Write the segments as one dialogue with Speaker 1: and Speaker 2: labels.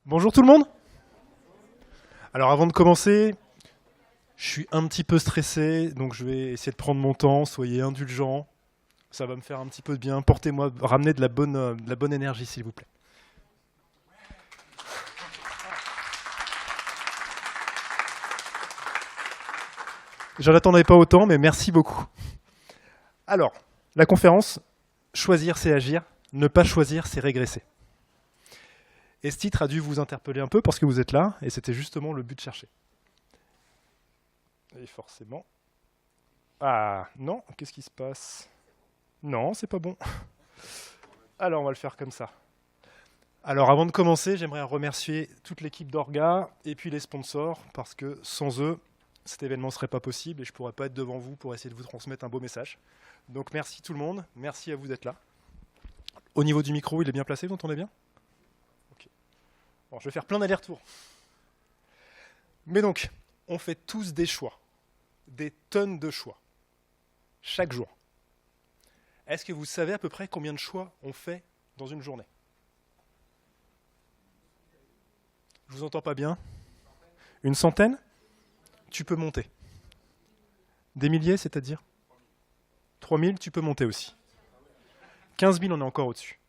Speaker 1: Bonjour tout le monde. Alors avant de commencer, je suis un petit peu stressé, donc je vais essayer de prendre mon temps, soyez indulgents. Ça va me faire un petit peu de bien. Portez-moi, ramenez de la bonne énergie s'il vous plaît. J'en attendais pas autant, mais merci beaucoup. Alors, la conférence, choisir c'est agir, ne pas choisir c'est régresser. Et ce titre a dû vous interpeller un peu parce que vous êtes là, et c'était justement le but de chercher. Et forcément... Ah, non, qu'est-ce qui se passe? Non, c'est pas bon. Alors, on va le faire comme ça. Alors, avant de commencer, j'aimerais remercier toute l'équipe d'Orga et puis les sponsors, parce que sans eux, cet événement ne serait pas possible et je ne pourrais pas être devant vous pour essayer de vous transmettre un beau message. Donc, merci tout le monde, merci à vous d'être là. Au niveau du micro, il est bien placé, vous entendez bien? Ok. Bon, je vais faire plein d'allers-retours. Mais donc, on fait tous des choix, des tonnes de choix, chaque jour. Est-ce que vous savez à peu près combien de choix on fait dans une journée? Je vous entends pas bien. Une centaine? Tu peux monter. Des milliers, c'est-à-dire 3000, tu peux monter aussi. 15 000, on est encore au-dessus.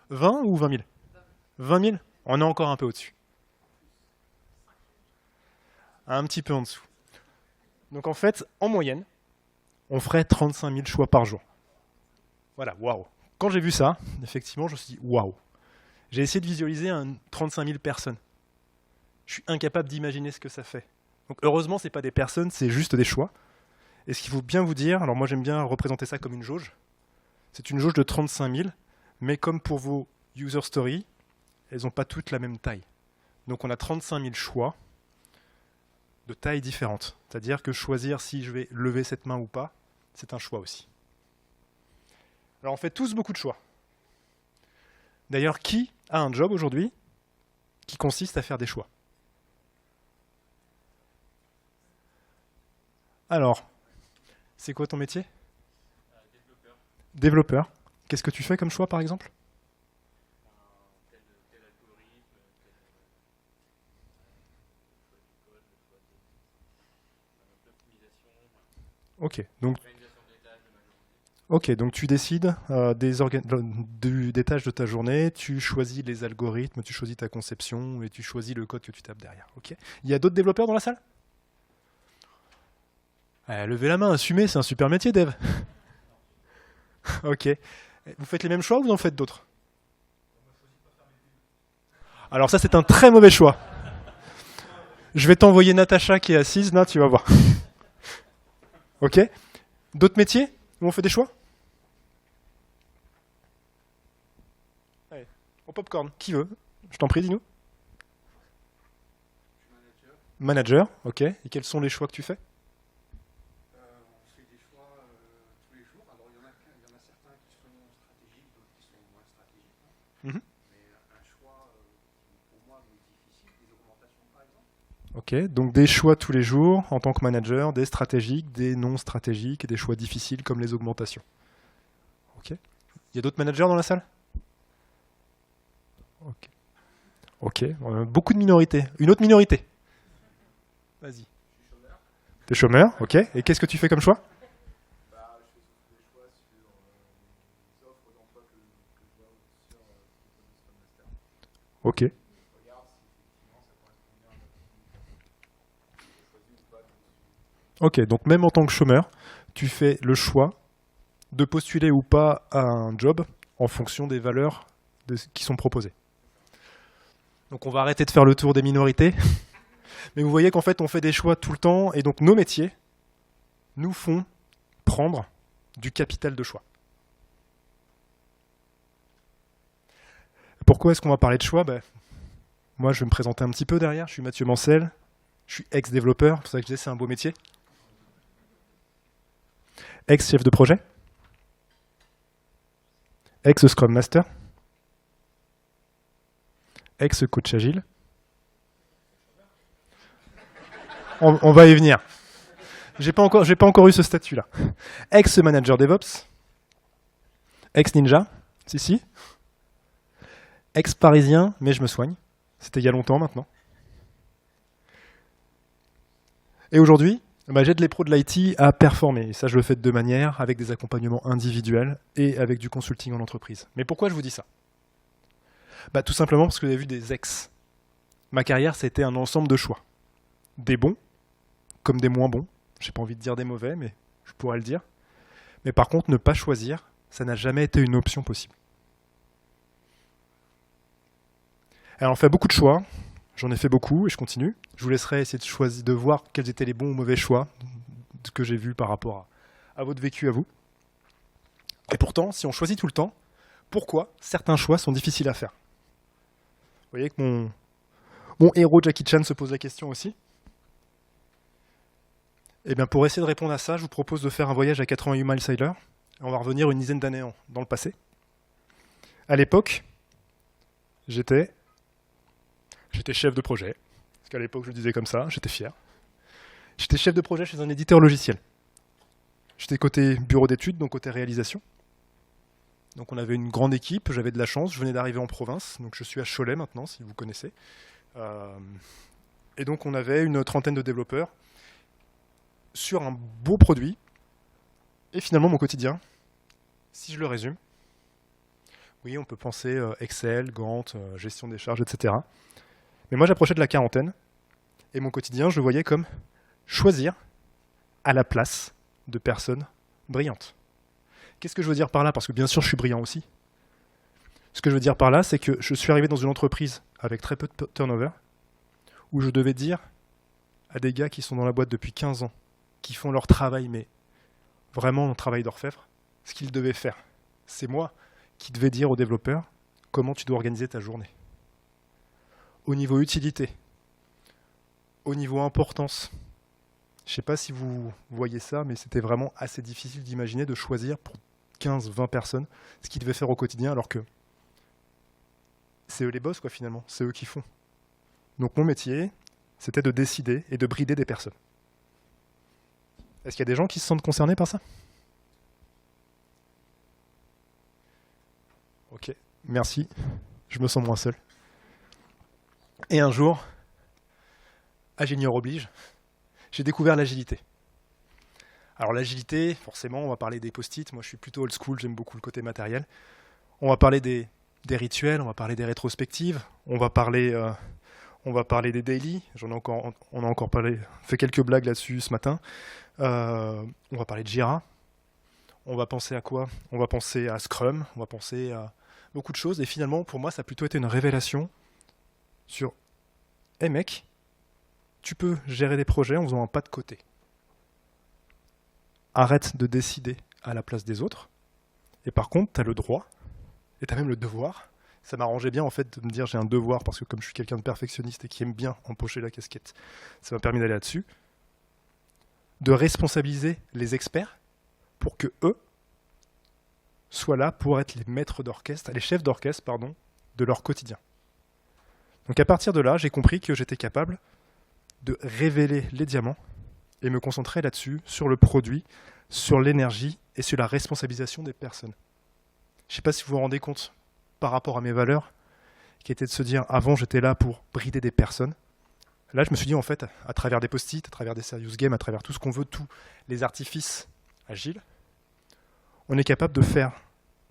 Speaker 1: 20 ou 20 000? 20 000, on est encore un peu au-dessus. Un petit peu en dessous. Donc en fait, en moyenne, on ferait 35 000 choix par jour. Voilà, waouh. Quand j'ai vu ça, effectivement, je me suis dit waouh. J'ai essayé de visualiser 35 000 personnes. Je suis incapable d'imaginer ce que ça fait. Donc heureusement, ce n'est pas des personnes, c'est juste des choix. Et ce qu'il faut bien vous dire, alors moi j'aime bien représenter ça comme une jauge. C'est une jauge de 35 000, mais comme pour vos user stories, elles n'ont pas toutes la même taille. Donc on a 35 000 choix de tailles différentes. C'est-à-dire que choisir si je vais lever cette main ou pas, c'est un choix aussi. Alors on fait tous beaucoup de choix. D'ailleurs, qui a un job aujourd'hui qui consiste à faire des choix? Alors, c'est quoi ton métier?
Speaker 2: Développeur.
Speaker 1: Développeur. Qu'est-ce que tu fais comme choix, par exemple?
Speaker 2: Tel algorithme, choix du code, le choix de l'optimisation,
Speaker 1: Ok, donc,
Speaker 2: l'organisation des tâches de ma journée.
Speaker 1: donc tu décides des tâches de ta journée, tu choisis les algorithmes, tu choisis ta conception et tu choisis le code que tu tapes derrière. Ok. Il y a d'autres développeurs dans la salle? Levez la main, assumez, c'est un super métier, Dev. Ok. Vous faites les mêmes choix ou vous en faites d'autres? Alors ça, c'est un très mauvais choix. Je vais t'envoyer Natacha qui est assise, là, tu vas voir. Ok. D'autres métiers où on fait des choix? Allez, au popcorn. Qui veut? Je t'en prie, dis-nous.
Speaker 2: Je suis manager.
Speaker 1: Manager, ok. Et quels sont les choix que tu fais?
Speaker 2: On fait des choix tous les jours. Alors il y en a certains qui sont stratégiques, d'autres qui sont moins stratégiques.
Speaker 1: Mhm.
Speaker 2: Mais un choix qui pour moi est difficile, des augmentations par exemple.
Speaker 1: Ok, donc des choix tous les jours en tant que manager, des stratégiques, des non stratégiques et des choix difficiles comme les augmentations. Ok. Il y a d'autres managers dans la salle? Ok. Ok, beaucoup de minorités. Une autre minorité? Vas-y.
Speaker 2: Je suis chômeur.
Speaker 1: T'es chômeur, ok. Et qu'est-ce que tu fais comme choix?
Speaker 2: Je fais des choix sur les offres d'emploi que je vois sur Scrum Master.
Speaker 1: Ok.
Speaker 2: Je regarde si effectivement ça correspond bien à ma activité. Je choisis ou pas de suivre.
Speaker 1: Ok, donc même en tant que chômeur, tu fais le choix de postuler ou pas à un job en fonction des valeurs qui sont proposées. Donc on va arrêter de faire le tour des minorités. Mais vous voyez qu'en fait, on fait des choix tout le temps, et donc nos métiers nous font prendre du capital de choix. Pourquoi est-ce qu'on va parler de choix? Moi, je vais me présenter un petit peu derrière. Je suis Mathieu Mancel, je suis ex-développeur, c'est pour ça que je disais c'est un beau métier. Ex-chef de projet, ex-scrum master, ex-coach agile. On va y venir. J'ai pas encore eu ce statut-là. Ex-manager DevOps, ex-ninja, si. ex-parisien, mais je me soigne. C'était il y a longtemps maintenant. Et aujourd'hui, j'aide les pros de l'IT à performer. Et ça, je le fais de deux manières, avec des accompagnements individuels et avec du consulting en entreprise. Mais pourquoi je vous dis ça? Tout simplement parce que vous avez vu des ex. Ma carrière, c'était un ensemble de choix. Des bons, comme des moins bons. J'ai pas envie de dire des mauvais, mais je pourrais le dire. Mais par contre, ne pas choisir, ça n'a jamais été une option possible. Alors, on fait beaucoup de choix. J'en ai fait beaucoup et je continue. Je vous laisserai essayer de voir quels étaient les bons ou mauvais choix que j'ai vus par rapport à votre vécu à vous. Et pourtant, si on choisit tout le temps, pourquoi certains choix sont difficiles à faire? Vous voyez que mon héros Jackie Chan se pose la question aussi. Et bien pour essayer de répondre à ça, je vous propose de faire un voyage à 88 miles Sailor. On va revenir une dizaine d'années dans le passé. À l'époque, j'étais chef de projet. Parce qu'à l'époque, je le disais comme ça, j'étais fier. J'étais chef de projet chez un éditeur logiciel. J'étais côté bureau d'études, donc côté réalisation. Donc on avait une grande équipe, j'avais de la chance, je venais d'arriver en province, donc je suis à Cholet maintenant, si vous connaissez. Et donc on avait une trentaine de développeurs sur un beau produit. Et finalement, mon quotidien, si je le résume, oui, on peut penser Excel, Gantt, gestion des charges, etc. Mais moi, j'approchais de la quarantaine, et mon quotidien, je le voyais comme choisir à la place de personnes brillantes. Qu'est-ce que je veux dire par là? Parce que bien sûr, je suis brillant aussi. Ce que je veux dire par là, c'est que je suis arrivé dans une entreprise avec très peu de turnover, où je devais dire à des gars qui sont dans la boîte depuis 15 ans, qui font leur travail, mais vraiment un travail d'orfèvre, ce qu'ils devaient faire. C'est moi qui devais dire aux développeurs comment tu dois organiser ta journée. Au niveau utilité, au niveau importance, je ne sais pas si vous voyez ça, mais c'était vraiment assez difficile d'imaginer de choisir pour 15-20 personnes ce qu'ils devaient faire au quotidien, alors que c'est eux les boss, quoi, finalement, c'est eux qui font. Donc mon métier, c'était de décider et de brider des personnes. Est-ce qu'il y a des gens qui se sentent concernés par ça? Ok, merci, je me sens moins seul. Et un jour, ingénieur oblige, j'ai découvert l'agilité. Alors l'agilité, forcément, on va parler des post-it. Moi, je suis plutôt old school, j'aime beaucoup le côté matériel. On va parler des rituels, on va parler des rétrospectives, on va parler des daily. On a encore fait quelques blagues là-dessus ce matin. On va parler de Jira. On va penser à quoi? On va penser à Scrum, on va penser à beaucoup de choses. Et finalement, pour moi, ça a plutôt été une révélation sur « Hey mec, tu peux gérer des projets en faisant un pas de côté. Arrête de décider à la place des autres. Et par contre, tu as le droit, et tu as même le devoir. » Ça m'arrangeait bien en fait de me dire j'ai un devoir, parce que comme je suis quelqu'un de perfectionniste et qui aime bien empocher la casquette, ça m'a permis d'aller là-dessus. De responsabiliser les experts pour que eux soient là pour être les maîtres d'orchestre, les chefs d'orchestre, pardon, de leur quotidien. Donc à partir de là, j'ai compris que j'étais capable de révéler les diamants et me concentrer là-dessus, sur le produit, sur l'énergie et sur la responsabilisation des personnes. Je ne sais pas si vous vous rendez compte par rapport à mes valeurs, qui étaient de se dire avant j'étais là pour brider des personnes. Là je me suis dit en fait, à travers des post-it, à travers des serious games, à travers tout ce qu'on veut, tous les artifices agiles, on est capable de faire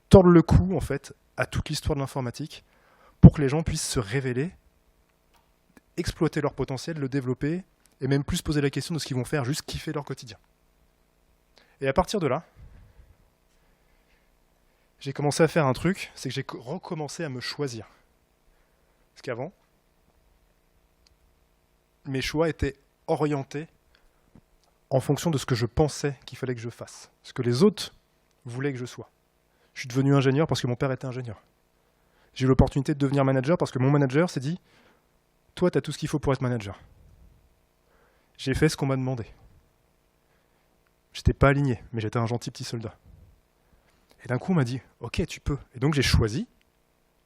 Speaker 1: tordre le cou en fait à toute l'histoire de l'informatique pour que les gens puissent se révéler, exploiter leur potentiel, le développer, et même plus poser la question de ce qu'ils vont faire, juste kiffer leur quotidien. Et à partir de là, j'ai commencé à faire un truc, c'est que j'ai recommencé à me choisir. Parce qu'avant, mes choix étaient orientés en fonction de ce que je pensais qu'il fallait que je fasse, ce que les autres voulaient que je sois. Je suis devenu ingénieur parce que mon père était ingénieur. J'ai eu l'opportunité de devenir manager parce que mon manager s'est dit « Toi, tu as tout ce qu'il faut pour être manager. » J'ai fait ce qu'on m'a demandé. J'étais pas aligné, mais j'étais un gentil petit soldat. Et d'un coup, on m'a dit « Ok, tu peux. » Et donc, j'ai choisi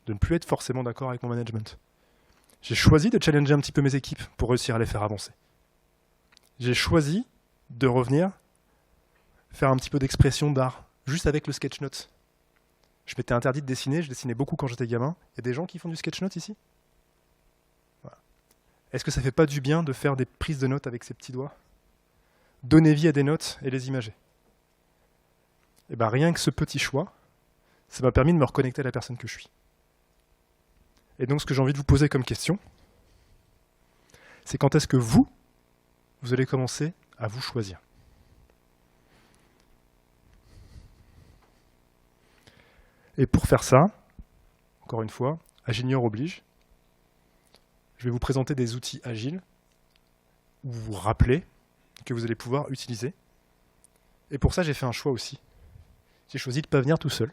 Speaker 1: de ne plus être forcément d'accord avec mon management. J'ai choisi de challenger un petit peu mes équipes pour réussir à les faire avancer. J'ai choisi de revenir faire un petit peu d'expression d'art, juste avec le sketch note. Je m'étais interdit de dessiner, je dessinais beaucoup quand j'étais gamin. Il y a des gens qui font du sketch-note ici? Voilà. Est-ce que ça fait pas du bien de faire des prises de notes avec ses petits doigts? Donner vie à des notes et les imager. Et bien rien que ce petit choix, ça m'a permis de me reconnecter à la personne que je suis. Et donc ce que j'ai envie de vous poser comme question, c'est quand est-ce que vous allez commencer à vous choisir? Et pour faire ça, encore une fois, Agilnior oblige, je vais vous présenter des outils agiles où vous vous rappelez que vous allez pouvoir utiliser. Et pour ça, j'ai fait un choix aussi. J'ai choisi de ne pas venir tout seul.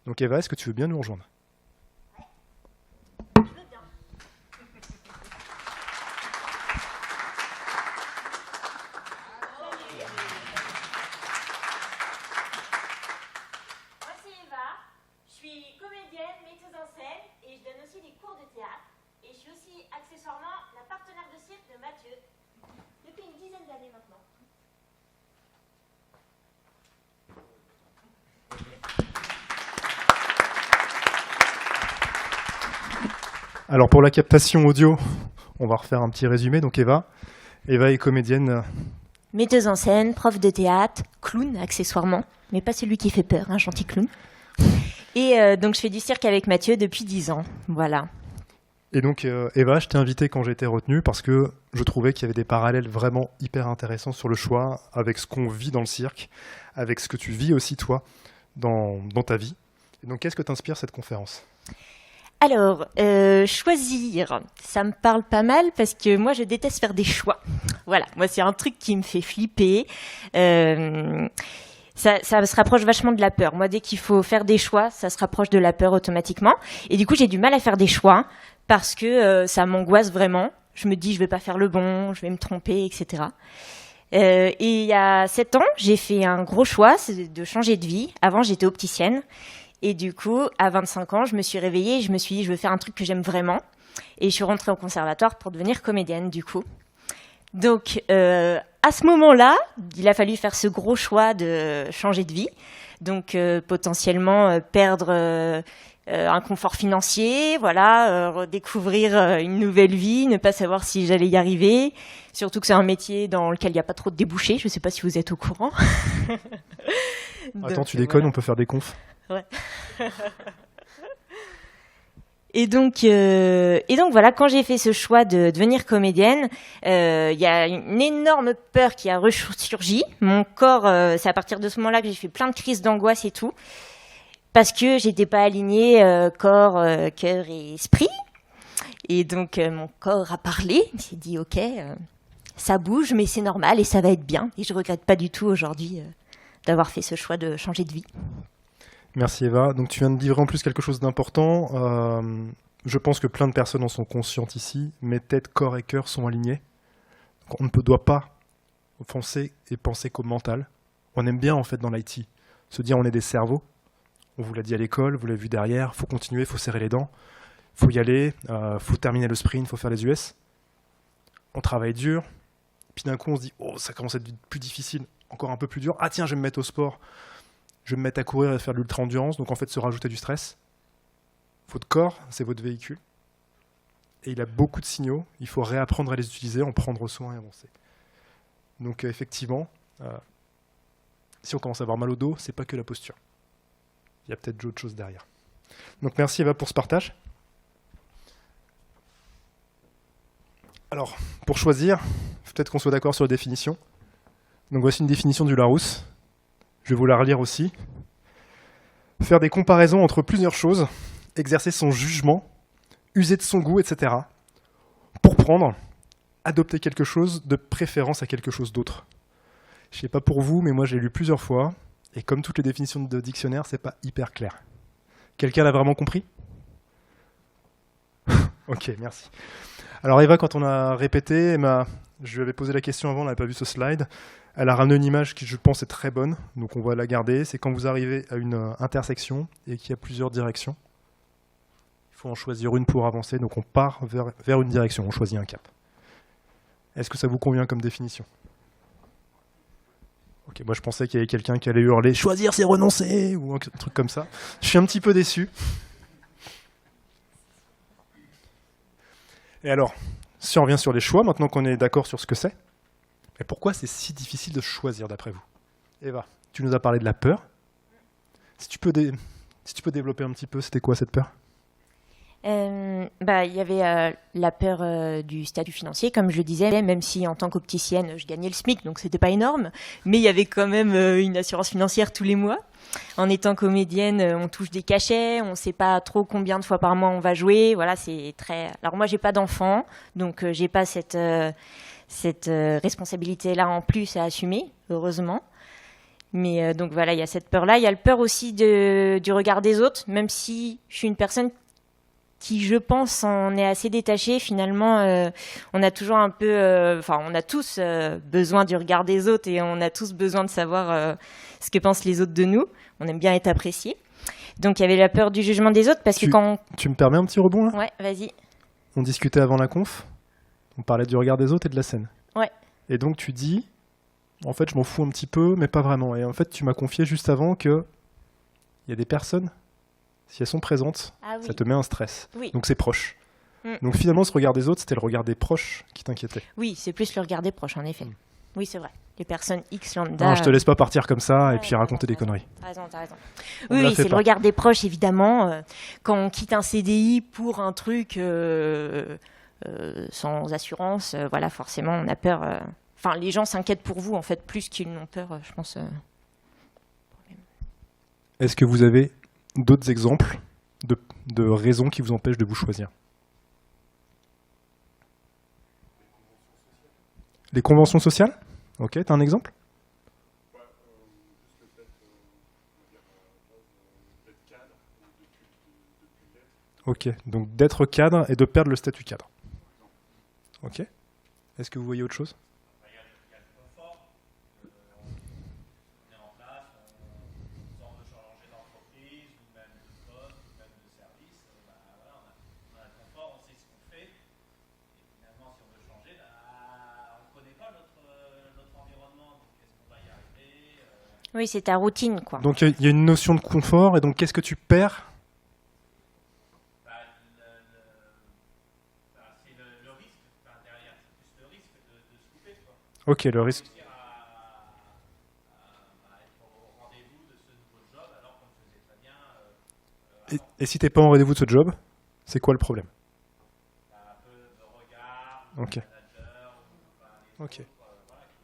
Speaker 1: Donc Eva, est-ce que tu veux bien nous rejoindre?
Speaker 3: Je veux bien. Moi c'est Eva, je suis comédienne, metteuse en scène et je donne aussi des cours de théâtre. Et je suis aussi accessoirement la partenaire de cirque de Mathieu depuis une dizaine d'années maintenant.
Speaker 1: Alors pour la captation audio, on va refaire un petit résumé. Donc Eva est comédienne.
Speaker 3: Metteuse en scène, prof de théâtre, clown accessoirement, mais pas celui qui fait peur, un gentil clown. Et donc je fais du cirque avec Mathieu depuis 10 ans, voilà.
Speaker 1: Et donc Eva, je t'ai invité quand j'ai été retenu parce que je trouvais qu'il y avait des parallèles vraiment hyper intéressants sur le choix avec ce qu'on vit dans le cirque, avec ce que tu vis aussi toi dans ta vie. Et donc qu'est-ce que t'inspire cette conférence?
Speaker 3: Alors, choisir, ça me parle pas mal parce que moi, je déteste faire des choix. Voilà, moi, c'est un truc qui me fait flipper. Ça se rapproche vachement de la peur. Moi, dès qu'il faut faire des choix, ça se rapproche de la peur automatiquement. Et du coup, j'ai du mal à faire des choix parce que ça m'angoisse vraiment. Je me dis, je vais pas faire le bon, je vais me tromper, etc. Et il y a 7 ans, j'ai fait un gros choix, c'est de changer de vie. Avant, j'étais opticienne. Et du coup, à 25 ans, je me suis réveillée et je me suis dit, je veux faire un truc que j'aime vraiment. Et je suis rentrée au conservatoire pour devenir comédienne, du coup. Donc, à ce moment-là, il a fallu faire ce gros choix de changer de vie. Donc, potentiellement perdre un confort financier, voilà, redécouvrir une nouvelle vie, ne pas savoir si j'allais y arriver. Surtout que c'est un métier dans lequel il n'y a pas trop de débouchés. Je ne sais pas si vous êtes au courant.
Speaker 1: Attends, tu déconnes, voilà. On peut faire des confs.
Speaker 3: Ouais. Et donc voilà, quand j'ai fait ce choix de devenir comédienne, il y a une énorme peur qui a ressurgi. Mon corps, c'est à partir de ce moment-là que j'ai fait plein de crises d'angoisse et tout, parce que j'étais pas alignée corps, cœur et esprit. Et donc mon corps a parlé, il s'est dit ok, ça bouge, mais c'est normal et ça va être bien. Et je regrette pas du tout aujourd'hui d'avoir fait ce choix de changer de vie.
Speaker 1: Merci Eva. Donc tu viens de livrer en plus quelque chose d'important. Je pense que plein de personnes en sont conscientes ici, mais tête, corps et cœur sont alignés. Donc, on ne doit pas penser et penser qu'au mental. On aime bien en fait dans l'IT se dire on est des cerveaux. On vous l'a dit à l'école, vous l'avez vu derrière, il faut continuer, il faut serrer les dents, il faut y aller, il faut terminer le sprint, il faut faire les US. On travaille dur, puis d'un coup on se dit oh ça commence à être plus difficile, encore un peu plus dur. Ah tiens, je vais me mettre au sport. Je vais me mettre à courir et faire de l'ultra-endurance, donc en fait se rajouter du stress. Votre corps, c'est votre véhicule. Et il a beaucoup de signaux, il faut réapprendre à les utiliser, en prendre soin et avancer. Donc effectivement, si on commence à avoir mal au dos, c'est pas que la posture. Il y a peut-être d'autres choses derrière. Donc merci Eva pour ce partage. Alors, pour choisir, peut-être qu'on soit d'accord sur la définition. Donc voici une définition du Larousse. Je vais vous la relire aussi. Faire des comparaisons entre plusieurs choses, exercer son jugement, user de son goût, etc. Pour prendre, adopter quelque chose de préférence à quelque chose d'autre. Je ne sais pas pour vous, mais moi j'ai lu plusieurs fois, et comme toutes les définitions de dictionnaire, c'est pas hyper clair. Quelqu'un l'a vraiment compris? Ok, merci. Alors Eva, quand on a répété, je lui avais posé la question avant, on n'avait pas vu ce slide. Elle a ramené une image qui, je pense, est très bonne, donc on va la garder. C'est quand vous arrivez à une intersection et qu'il y a plusieurs directions. Il faut en choisir une pour avancer, donc on part vers une direction, on choisit un cap. Est-ce que ça vous convient comme définition? Ok. Ok, moi je pensais qu'il y avait quelqu'un qui allait hurler « Choisir, c'est renoncer !» ou un truc comme ça. Je suis un petit peu déçu. Et alors, si on revient sur les choix, maintenant qu'on est d'accord sur ce que c'est, mais pourquoi c'est si difficile de choisir d'après vous? Eva, tu nous as parlé de la peur. Si tu peux développer un petit peu, c'était quoi cette peur?
Speaker 3: Il y avait la peur du statut financier, comme je le disais, même si en tant qu'opticienne, je gagnais le SMIC, donc c'était pas énorme, mais il y avait quand même une assurance financière tous les mois. En étant comédienne, on touche des cachets, on sait pas trop combien de fois par mois on va jouer. Voilà, c'est très. Alors moi, j'ai pas d'enfant, donc j'ai pas cette responsabilité-là en plus à assumer, heureusement. Mais donc voilà, il y a cette peur-là. Il y a le peur aussi du regard des autres, même si je suis une personne qui, je pense, en est assez détachée. Finalement, on a toujours un peu... on a tous besoin du regard des autres et on a tous besoin de savoir ce que pensent les autres de nous. On aime bien être apprécié. Donc, il y avait la peur du jugement des autres parce que quand...
Speaker 1: Tu me permets un petit rebond, là?
Speaker 3: Ouais, vas-y.
Speaker 1: On discutait avant la conf, on parlait du regard des autres et de la scène.
Speaker 3: Ouais.
Speaker 1: Et donc, tu dis... En fait, je m'en fous un petit peu, mais pas vraiment. Et en fait, tu m'as confié juste avant que il y a des personnes, si elles sont présentes, ça te met un stress.
Speaker 3: Oui.
Speaker 1: Donc c'est proche. Donc finalement, ce regard des autres, c'était le regard des proches qui t'inquiétait.
Speaker 3: Oui, c'est plus le regard des proches, en effet. Oui, c'est vrai. Les personnes X lambda...
Speaker 1: Non, je te laisse pas partir comme ça et puis raconter des conneries.
Speaker 3: T'as raison. Oui, c'est le regard des proches, évidemment. Quand on quitte un CDI pour un truc sans assurance, voilà, forcément, on a peur... Enfin, les gens s'inquiètent pour vous, en fait, plus qu'ils n'ont peur, je pense.
Speaker 1: Est-ce que vous avez d'autres exemples de raisons qui vous empêchent de vous choisir? Les conventions sociales? Ok, t'as un exemple? Ok, donc d'être cadre et de perdre le statut cadre. Ok. Est-ce que vous voyez autre chose?
Speaker 3: Oui, c'est ta routine, quoi.
Speaker 1: Donc il y a une notion de confort, et donc qu'est-ce que tu perds?
Speaker 2: C'est le risque derrière, c'est plus le risque de se couper, quoi.
Speaker 1: Ok, le risque.
Speaker 2: Réussir à être au rendez-vous de ce nouveau job alors qu'on le faisait très bien.
Speaker 1: Et si t'es pas en rendez-vous de ce job, c'est quoi le problème?
Speaker 2: Un peu de regard,
Speaker 1: Ok.
Speaker 2: manager,
Speaker 1: Ok.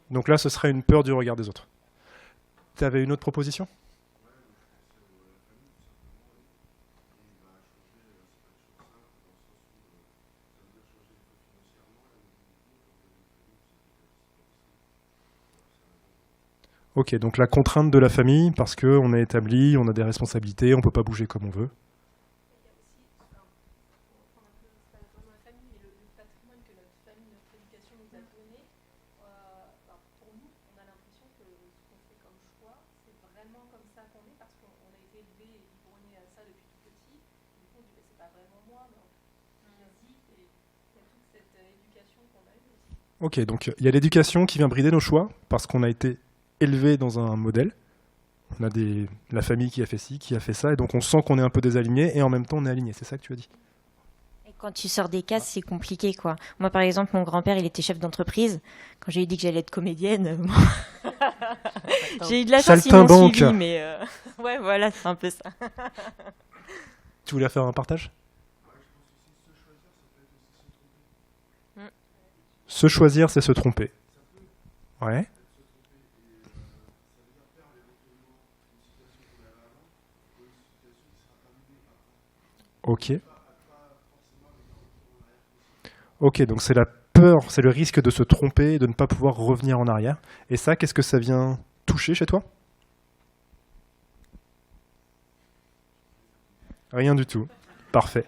Speaker 1: Donc là, ce serait une peur du regard des autres. Tu avais une autre proposition? Ok, donc la contrainte de la famille, parce qu'on est établi, on a des responsabilités, on ne peut pas bouger comme on veut. Ok, donc il y a l'éducation qui vient brider nos choix, parce qu'on a été élevé dans un modèle. On a la famille qui a fait ci, qui a fait ça, et donc on sent qu'on est un peu désaligné, et en même temps on est aligné, c'est ça que tu as dit?
Speaker 3: Et quand tu sors des cases, c'est compliqué, quoi. Moi, par exemple, mon grand-père, il était chef d'entreprise. Quand j'ai dit que j'allais être comédienne, j'ai eu de la chance, ils m'ont suivi, mais ouais, voilà, c'est un peu ça.
Speaker 1: Tu voulais faire un partage? Se choisir, c'est se tromper. Ouais. Ok. Ok, donc c'est la peur, c'est le risque de se tromper, de ne pas pouvoir revenir en arrière. Et ça, qu'est-ce que ça vient toucher chez toi? Rien du tout. Parfait.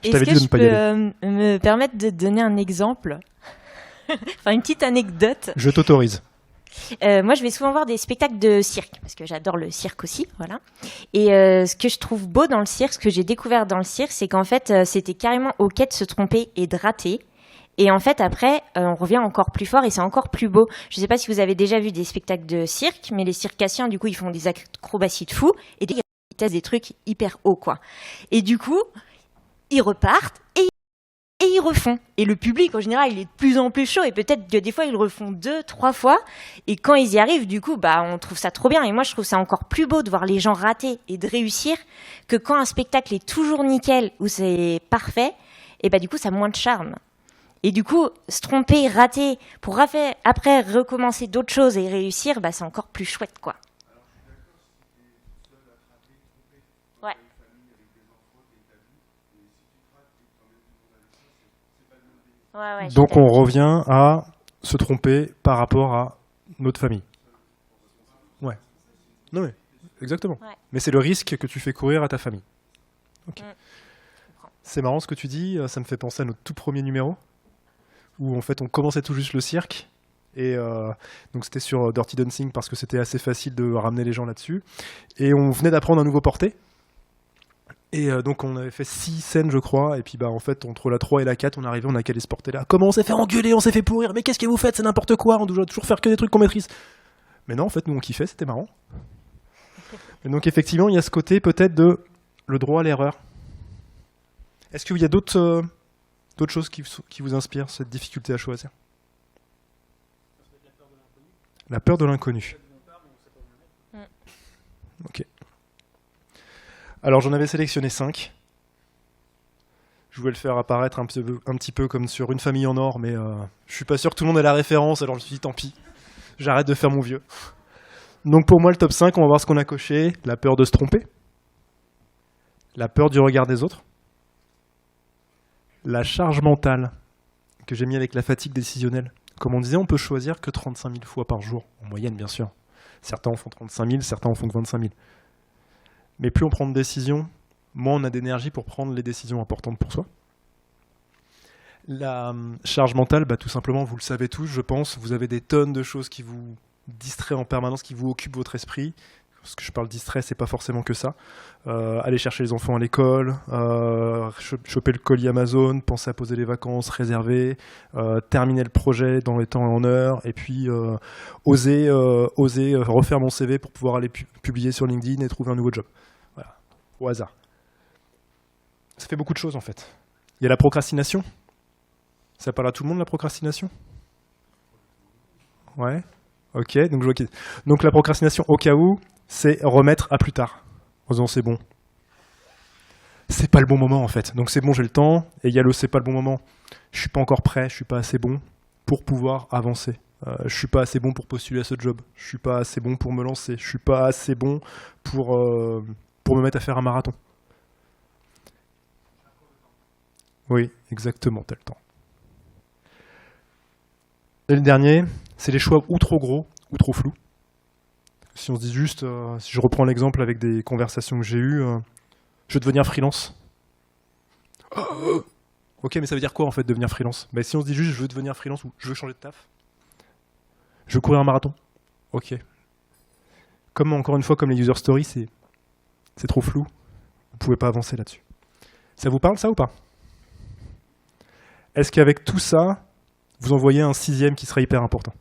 Speaker 1: Je t'avais dit de ne pas y aller.
Speaker 3: Est-ce que je peux me permettre de donner un exemple? Enfin, une petite anecdote.
Speaker 1: Je t'autorise.
Speaker 3: Moi, je vais souvent voir des spectacles de cirque, parce que j'adore le cirque aussi, voilà. Et ce que je trouve beau dans le cirque, ce que j'ai découvert dans le cirque, c'est qu'en fait, c'était carrément ok de se tromper et de rater. Et en fait, après, on revient encore plus fort et c'est encore plus beau. Je ne sais pas si vous avez déjà vu des spectacles de cirque, mais les circassiens, du coup, ils font des acrobaties de fou et ils testent des trucs hyper hauts, quoi. Et du coup, ils repartent et ils refont. Et le public, en général, il est de plus en plus chaud et peut-être que des fois, ils le refont 2, 3 fois. Et quand ils y arrivent, du coup, on trouve ça trop bien. Et moi, je trouve ça encore plus beau de voir les gens rater et de réussir que quand un spectacle est toujours nickel ou c'est parfait, et du coup, ça a moins de charme. Et du coup, se tromper, rater, pour après recommencer d'autres choses et réussir, c'est encore plus chouette, quoi. Ouais. Ouais,
Speaker 1: Donc on revient à se tromper par rapport à notre famille. Ouais. Non mais, exactement.
Speaker 3: Ouais.
Speaker 1: Mais c'est le risque que tu fais courir à ta famille. Ok. C'est marrant ce que tu dis, ça me fait penser à notre tout premier numéro, où en fait on commençait tout juste le cirque, et donc c'était sur Dirty Dancing parce que c'était assez facile de ramener les gens là-dessus, et on venait d'apprendre un nouveau porté, et donc on avait fait 6 scènes je crois, et puis en fait entre la 3 et la 4 on arrivait, on a calé ce porté là. Comment on s'est fait engueuler, on s'est fait pourrir, mais qu'est-ce que vous faites, c'est n'importe quoi, on doit toujours faire que des trucs qu'on maîtrise. Mais non, en fait nous on kiffait, c'était marrant. Et donc effectivement il y a ce côté peut-être de le droit à l'erreur. Est-ce qu'il y a d'autres choses qui vous inspirent cette difficulté à choisir? La peur de l'inconnu. Ok. Alors j'en avais sélectionné 5. Je voulais le faire apparaître un petit peu comme sur Une famille en or, mais je suis pas sûr que tout le monde ait la référence, alors je me suis dit tant pis, j'arrête de faire mon vieux. Donc pour moi le top 5, on va voir ce qu'on a coché. La peur de se tromper, la peur du regard des autres, la charge mentale que j'ai mis avec la fatigue décisionnelle. Comme on disait, on peut choisir que 35 000 fois par jour, en moyenne bien sûr. Certains en font 35 000, certains en font que 25 000. Mais plus on prend de décisions, moins on a d'énergie pour prendre les décisions importantes pour soi. La charge mentale, tout simplement, vous le savez tous, je pense, vous avez des tonnes de choses qui vous distraient en permanence, qui vous occupent votre esprit. Parce que je parle distrait, c'est pas forcément que ça. Aller chercher les enfants à l'école, choper le colis Amazon, penser à poser les vacances, réserver, terminer le projet dans les temps et en heure, et puis oser refaire mon CV pour pouvoir aller publier sur LinkedIn et trouver un nouveau job. Voilà, au hasard. Ça fait beaucoup de choses en fait. Il y a la procrastination. Ça parle à tout le monde, la procrastination? Ouais. Ok, donc la procrastination au cas où, c'est remettre à plus tard. En disant c'est bon. C'est pas le bon moment en fait. Donc c'est bon, j'ai le temps. Et il y a le c'est pas le bon moment. Je suis pas encore prêt, je suis pas assez bon pour pouvoir avancer. Je suis pas assez bon pour postuler à ce job. Je suis pas assez bon pour me lancer. Je suis pas assez bon pour me mettre à faire un marathon. Oui, exactement, t'as le temps. Et le dernier, c'est les choix ou trop gros ou trop flous. Si on se dit juste, si je reprends l'exemple avec des conversations que j'ai eues, je veux devenir freelance. Ok, mais ça veut dire quoi en fait devenir freelance? Si on se dit juste je veux devenir freelance ou je veux changer de taf, je veux courir un marathon. Ok. Comme encore une fois, comme les user stories, c'est trop flou. Vous pouvez pas avancer là-dessus. Ça vous parle ça ou pas? Est-ce qu'avec tout ça, vous en voyez un 6e qui serait hyper important?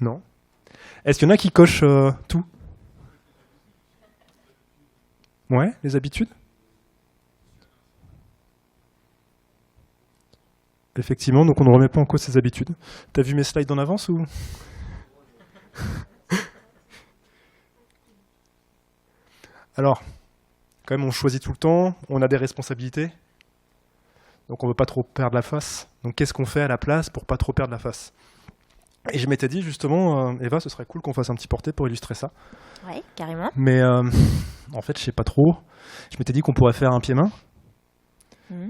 Speaker 1: Non. Est-ce qu'il y en a qui cochent tout? Ouais, les habitudes? Effectivement, donc on ne remet pas en cause ses habitudes. T'as vu mes slides en avance ou? Alors, quand même on choisit tout le temps, on a des responsabilités, donc on ne veut pas trop perdre la face. Donc qu'est-ce qu'on fait à la place pour pas trop perdre la face? Et je m'étais dit justement, Eva, ce serait cool qu'on fasse un petit portrait pour illustrer ça.
Speaker 3: Ouais, carrément.
Speaker 1: Mais en fait, je sais pas trop. Je m'étais dit qu'on pourrait faire un pied-main,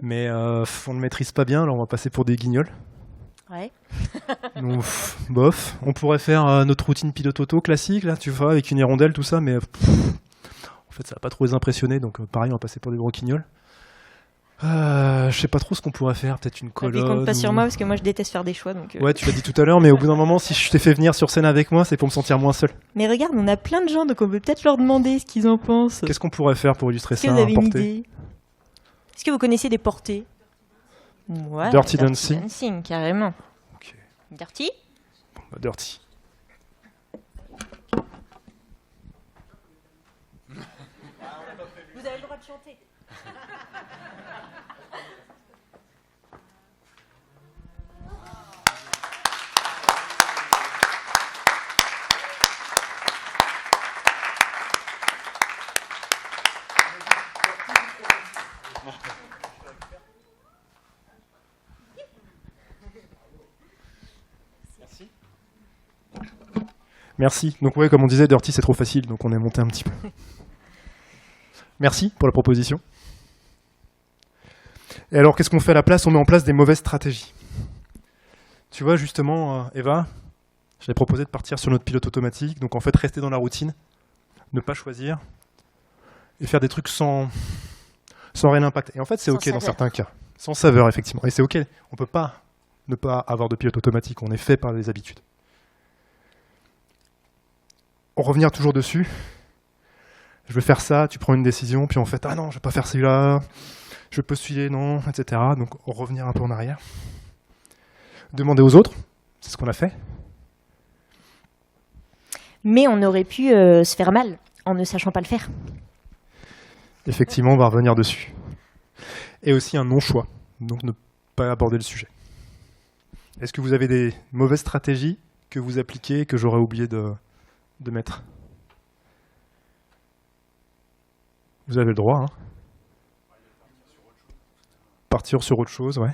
Speaker 1: mais on ne maîtrise pas bien, alors on va passer pour des guignols.
Speaker 3: Ouais.
Speaker 1: Donc, bof. On pourrait faire notre routine pilote auto classique, là, tu vois, avec une hirondelle, tout ça, mais en fait, ça va pas trop les impressionner, donc pareil, on va passer pour des gros guignols. Je sais pas trop ce qu'on pourrait faire, peut-être une colonne.
Speaker 3: Compte pas sur moi parce que moi je déteste faire des choix. Donc
Speaker 1: Ouais, tu l'as dit tout à l'heure, mais au bout d'un moment, si je t'ai fait venir sur scène avec moi, c'est pour me sentir moins seul.
Speaker 3: Mais regarde, on a plein de gens, donc on peut peut-être leur demander ce qu'ils en pensent.
Speaker 1: Qu'est-ce qu'on pourrait faire pour illustrer
Speaker 3: Est-ce que
Speaker 1: ça?
Speaker 3: vous avez une idée? Est-ce que vous connaissez des portées? Ouais,
Speaker 1: Dirty Dancing.
Speaker 3: Dancing, carrément.
Speaker 1: Ok.
Speaker 3: Dirty?
Speaker 1: Bon, bah, Dirty.
Speaker 3: Vous avez le droit de chanter.
Speaker 1: Merci. Donc ouais, comme on disait, Dirty c'est trop facile, donc on est monté un petit peu. Merci pour la proposition. Et alors, qu'est-ce qu'on fait à la place? On met en place des mauvaises stratégies. Tu vois, justement, Eva, j'avais proposé de partir sur notre pilote automatique, donc en fait, rester dans la routine, ne pas choisir, et faire des trucs sans réel impact. Et en fait, c'est OK dans certains cas. Sans saveur, effectivement. Et c'est OK. On ne peut pas ne pas avoir de pilote automatique. On est fait par les habitudes. On revenir toujours dessus. Je veux faire ça, tu prends une décision, puis en fait, ah non, je vais pas faire celui-là, je vais postuler, non, etc. Donc revenir un peu en arrière. Demander aux autres, c'est ce qu'on a fait.
Speaker 3: Mais on aurait pu se faire mal en ne sachant pas le faire.
Speaker 1: Effectivement, on va revenir dessus. Et aussi un non-choix, donc ne pas aborder le sujet. Est-ce que vous avez des mauvaises stratégies que vous appliquez, que j'aurais oublié de mettre? Vous avez le droit, hein. Partir sur autre chose, ouais.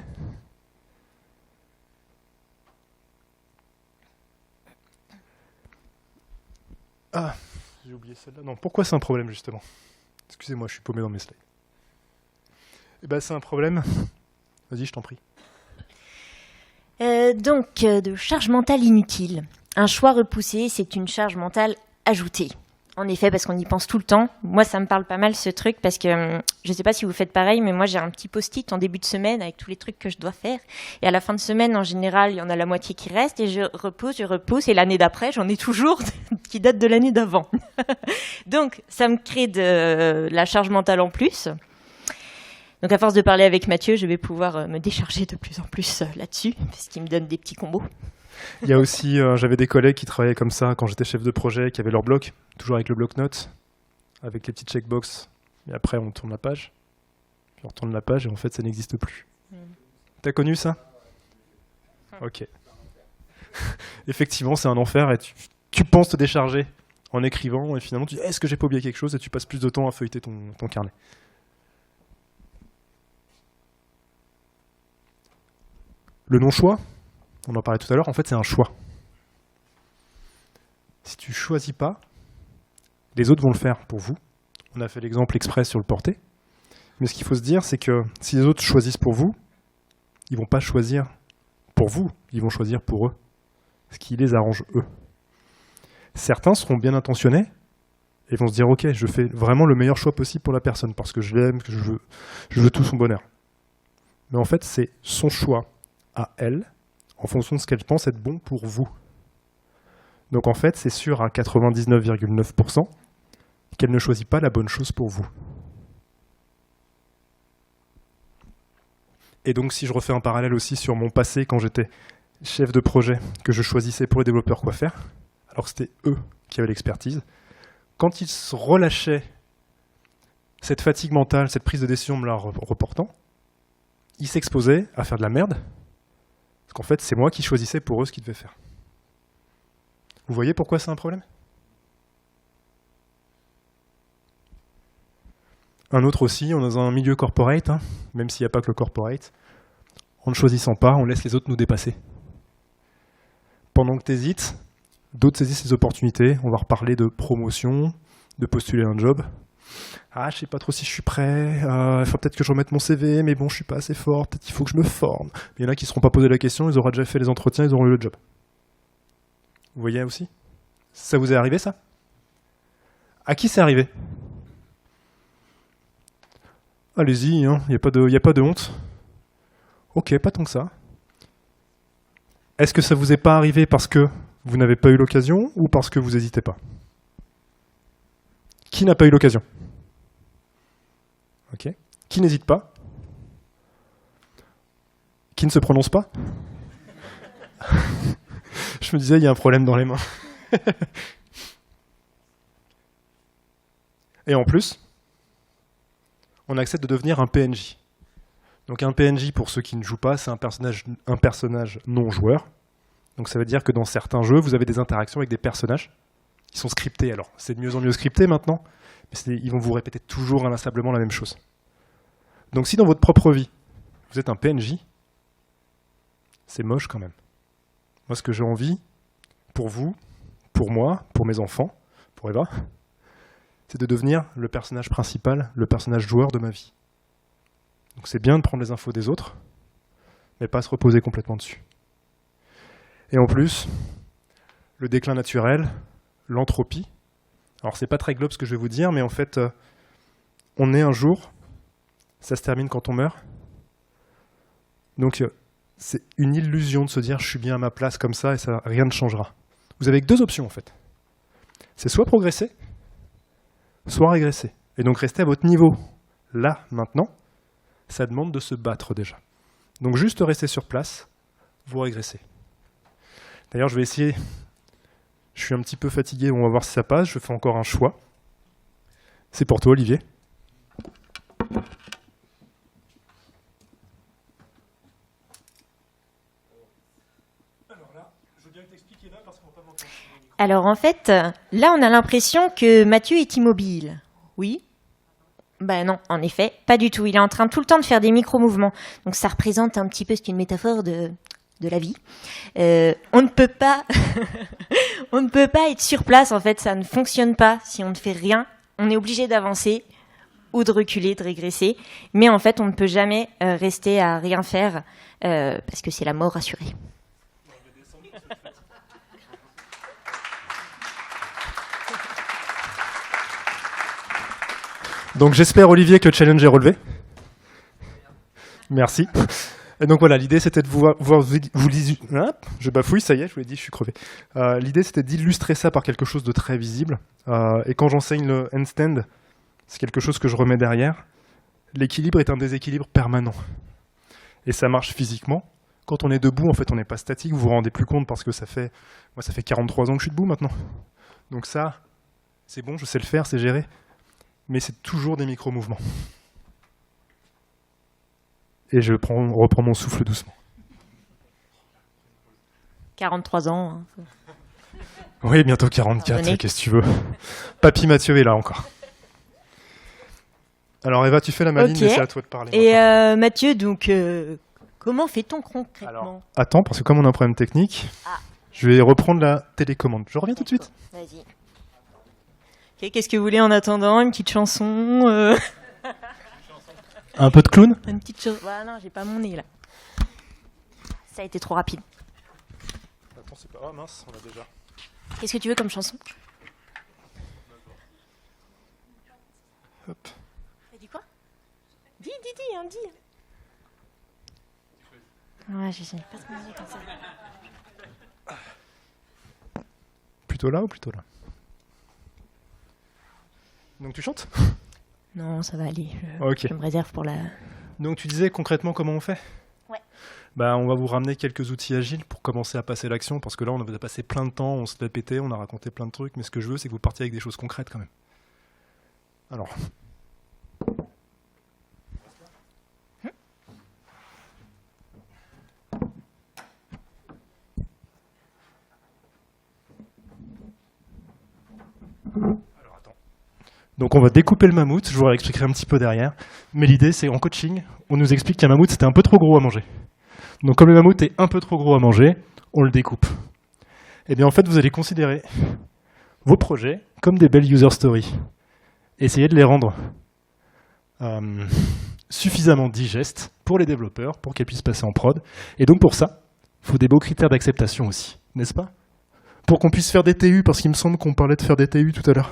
Speaker 1: Ah, j'ai oublié celle-là. Non, pourquoi c'est un problème, justement? Excusez-moi, je suis paumé dans mes slides. Eh ben, c'est un problème. Vas-y, je t'en prie.
Speaker 3: De charge mentale inutile. Un choix repoussé, c'est une charge mentale ajoutée. En effet, parce qu'on y pense tout le temps. Moi, ça me parle pas mal ce truc parce que je ne sais pas si vous faites pareil, mais moi, j'ai un petit post-it en début de semaine avec tous les trucs que je dois faire. Et à la fin de semaine, en général, il y en a la moitié qui reste et je repousse. Et l'année d'après, j'en ai toujours qui datent de l'année d'avant. Donc, ça me crée de la charge mentale en plus. Donc, à force de parler avec Mathieu, je vais pouvoir me décharger de plus en plus là-dessus parce qu'il me donne des petits combos.
Speaker 1: Il y a aussi, j'avais des collègues qui travaillaient comme ça quand j'étais chef de projet, qui avaient leur bloc, toujours avec le bloc-notes, avec les petites checkbox. Et après, on tourne la page. Puis on retourne la page et en fait, ça n'existe plus. T'as connu ça? Ok. Effectivement, c'est un enfer et tu penses te décharger en écrivant et finalement, tu dis est-ce que j'ai pas oublié quelque chose et tu passes plus de temps à feuilleter ton carnet. Le non-choix, on en parlait tout à l'heure, en fait, c'est un choix. Si tu choisis pas, les autres vont le faire pour vous. On a fait l'exemple express sur le porté. Mais ce qu'il faut se dire, c'est que si les autres choisissent pour vous, ils vont pas choisir pour vous, ils vont choisir pour eux. Ce qui les arrange eux. Certains seront bien intentionnés et vont se dire ok, je fais vraiment le meilleur choix possible pour la personne parce que je l'aime, que je veux tout son bonheur. Mais en fait, c'est son choix à elle, en fonction de ce qu'elle pense être bon pour vous. Donc en fait, c'est sûr à 99,9% qu'elle ne choisit pas la bonne chose pour vous. Et donc si je refais un parallèle aussi sur mon passé quand j'étais chef de projet, que je choisissais pour les développeurs quoi faire, alors que c'était eux qui avaient l'expertise, quand ils se relâchaient cette fatigue mentale, cette prise de décision me la reportant, ils s'exposaient à faire de la merde, parce qu'en fait, c'est moi qui choisissais pour eux ce qu'ils devaient faire. Vous voyez pourquoi c'est un problème? Un autre aussi, on est dans un milieu corporate, hein, même s'il n'y a pas que le corporate, en ne choisissant pas, on laisse les autres nous dépasser. Pendant que tu hésites, d'autres saisissent les opportunités, on va reparler de promotion, de postuler un job. Ah, je sais pas trop si je suis prêt, il faut peut-être que je remette mon CV, mais bon, je suis pas assez fort, peut-être qu'il faut que je me forme. Il y en a qui ne seront pas posé la question, ils auront déjà fait les entretiens, ils auront eu le job. Vous voyez aussi? Ça vous est arrivé, ça? À qui c'est arrivé? Allez-y, hein, y a pas de honte. Ok, pas tant que ça. Est-ce que ça vous est pas arrivé parce que vous n'avez pas eu l'occasion ou parce que vous n'hésitez pas? Qui n'a pas eu l'occasion? Ok. Qui n'hésite pas? Qui ne se prononce pas? Je me disais, il y a un problème dans les mains. Et en plus, on accepte de devenir un PNJ. Donc un PNJ, pour ceux qui ne jouent pas, c'est un personnage non joueur. Donc ça veut dire que dans certains jeux, vous avez des interactions avec des personnages qui sont scriptés. Alors c'est de mieux en mieux scripté maintenant, mais ils vont vous répéter toujours inlassablement la même chose. Donc si dans votre propre vie, vous êtes un PNJ, c'est moche quand même. Moi, ce que j'ai envie, pour vous, pour moi, pour mes enfants, pour Eva, c'est de devenir le personnage principal, le personnage joueur de ma vie. Donc c'est bien de prendre les infos des autres, mais pas se reposer complètement dessus. Et en plus, le déclin naturel, l'entropie. Alors c'est pas très globe ce que je vais vous dire, mais en fait, on est un jour, ça se termine quand on meurt. Donc c'est une illusion de se dire je suis bien à ma place comme ça et ça, rien ne changera. Vous avez que deux options en fait. C'est soit progresser, soit régresser. Et donc rester à votre niveau, là, maintenant, ça demande de se battre déjà. Donc juste rester sur place, vous régressez. D'ailleurs, je vais essayer, je suis un petit peu fatigué, on va voir si ça passe, je fais encore un choix. C'est pour toi, Olivier.
Speaker 3: Alors en fait, là on a l'impression que Mathieu est immobile. Oui? Ben non, en effet, pas du tout. Il est en train tout le temps de faire des micro-mouvements. Donc ça représente un petit peu, c'est une métaphore de la vie. On ne peut pas on ne peut pas être sur place, en fait, ça ne fonctionne pas si on ne fait rien. On est obligé d'avancer ou de reculer, de régresser. Mais en fait, on ne peut jamais rester à rien faire parce que c'est la mort assurée.
Speaker 1: Donc j'espère, Olivier, que le challenge est relevé. Merci. Et donc voilà, l'idée c'était de je bafouille, ça y est, je vous l'ai dit, je suis crevé. L'idée c'était d'illustrer ça par quelque chose de très visible. Et quand j'enseigne le handstand, c'est quelque chose que je remets derrière. L'équilibre est un déséquilibre permanent. Et ça marche physiquement. Quand on est debout, en fait, on n'est pas statique, vous vous rendez plus compte parce que ça fait 43 ans que je suis debout maintenant. Donc ça, c'est bon, je sais le faire, c'est géré. Mais c'est toujours des micro-mouvements. Et je reprends mon souffle doucement.
Speaker 3: 43 ans. Hein.
Speaker 1: Oui, bientôt 44, qu'est-ce que tu veux. Papy Mathieu est là encore. Alors Eva, tu fais la maline, mais c'est à toi de parler.
Speaker 3: Et Mathieu, donc, comment fait-on concrètement?
Speaker 1: Alors, attends, parce que comme on a un problème technique, je vais reprendre la télécommande. Je reviens tout de suite.
Speaker 3: Vas-y. Okay, qu'est-ce que vous voulez en attendant? Une petite chanson
Speaker 1: Un peu de clown?
Speaker 3: Une petite chose. Voilà, non, j'ai pas mon nez là. Ça a été trop rapide.
Speaker 1: Attends, c'est pas. Oh mince, on a déjà.
Speaker 3: Qu'est-ce que tu veux comme chanson?
Speaker 1: Hop.
Speaker 3: T'as dit quoi? Dis, hein, dis. Ouais, je sais pas trop comme ça.
Speaker 1: Plutôt là ou plutôt là? Donc tu chantes?
Speaker 3: Non, ça va aller.
Speaker 1: Ok.
Speaker 3: Je me réserve pour la...
Speaker 1: Donc tu disais concrètement comment on fait?
Speaker 3: Ouais.
Speaker 1: Bah, on va vous ramener quelques outils agiles pour commencer à passer l'action, parce que là on a passé plein de temps, on se l'a pété, on a raconté plein de trucs, mais ce que je veux c'est que vous partiez avec des choses concrètes quand même. Alors... Donc on va découper le mammouth, je vous réexpliquerai un petit peu derrière. Mais l'idée c'est en coaching, on nous explique qu'un mammouth c'était un peu trop gros à manger. Donc comme le mammouth est un peu trop gros à manger, on le découpe. Et bien en fait vous allez considérer vos projets comme des belles user stories. Essayez de les rendre suffisamment digestes pour les développeurs, pour qu'elles puissent passer en prod. Et donc pour ça, il faut des beaux critères d'acceptation aussi, n'est-ce pas? Pour qu'on puisse faire des TU, parce qu'il me semble qu'on parlait de faire des TU tout à l'heure.